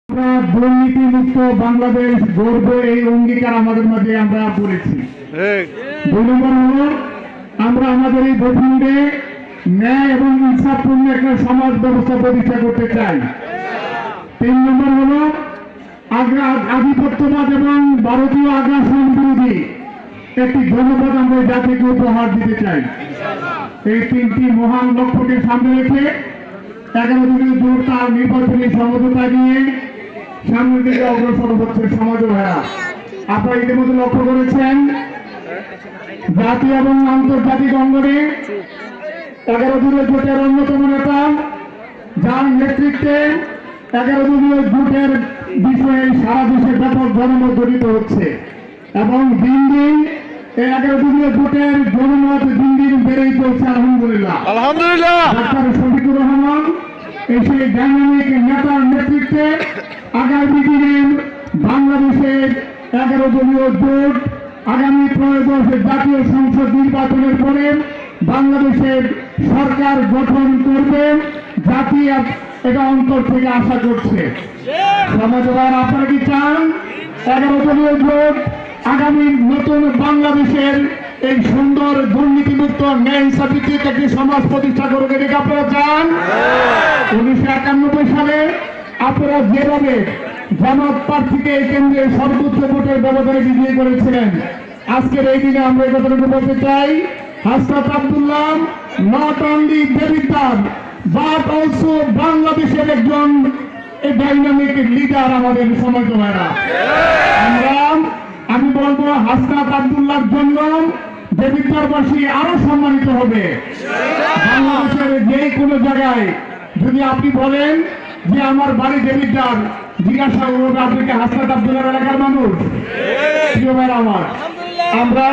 আমরা দুর্নীতিমুক্ত বাংলাদেশ গড়ব, এই অঙ্গীকার আমাদের মাঝে আমরা করেছি। 2 নম্বর হলো আমরা আমাদের এই ভূখণ্ডে ন্যায় এবং ইনসাফপূর্ণ একটা সমাজ ব্যবস্থা প্রতিষ্ঠা করতে চাই। 3 নম্বর হলো আধিপত্যবাদ এবং ভারতীয় আগ্রাসন বিরোধী একটি জনপদ আমরা জাতিকে উপহার দিতে চাই। এই 3টি মহান লক্ষ্যকে সামনে রেখে 11 দলীয় জোট তার নির্বাচনী সমঝোতা নিয়ে সামনের দিকে অগ্রসর হচ্ছে। সমাজ ভাইরা, আপনারা ইতিমধ্যে লক্ষ্য করেছেন জাতীয় এবং আন্তর্জাতিক অঙ্গনে 11 দলীয় জোটের অন্যতম নেতা যার নেতৃত্বে 11 দলীয় জোটের বিষয়ে সারা দেশে ব্যাপক জনমত গঠিত হচ্ছে এবং দিন দিন এই 11 দলীয় জোটের জনমত দিন দিন বেড়েই চলছে। আলহামদুলিল্লাহ আলহামদুলিল্লাহ। ডাক্তার শফিকুর রহমান এই সেই ডাইনামিক নেতার নেতৃত্বে আগামী দিনে বাংলাদেশের 11 দলীয় জোট আগামী ত্রয়োদশ জাতীয় সংসদ নির্বাচনের পরে বাংলাদেশের সরকার গঠন করবে, জাতি এটা অন্তর থেকে আশা করছে। সমাজবাদ, আপনারা কি চান 11 দলীয় জোট আগামী নতুন বাংলাদেশের এই সুন্দর দুর্নীতিমুক্ত ন্যায় ভিত্তিক একটি সমাজ প্রতিষ্ঠা করবে? দেখে আপনারা চান 1991 সালে আপনারা যেভাবে জামাত প্রার্থীকে এই কেন্দ্রে সর্বোচ্চ ভোটের ব্যবধানে বিজয়ী করেছিলেন, আজকের এই দিনে আমরা এই কথাটুকু বলতে চাই, Hasnat Abdullah not only Debidwar but also বাংলাদেশের একজন ডাইনামিক লিডার। আমাদের সমাজ ভাইরা, আমি বলবো হাসনাত আব্দুল্লাহর জন্য দেবিদ্দারবাসী আরো সম্মানিত হবে। বাংলাদেশের যে কোনো জায়গায় যদি আপনি বলেন যে আমার বাড়ি দেবিদ্দার, জিজ্ঞাসা করবো আপনি কি হাসনাত আব্দুল্লাহর এলাকার মানুষ? প্রিয় ভাইরা আমার, আমরা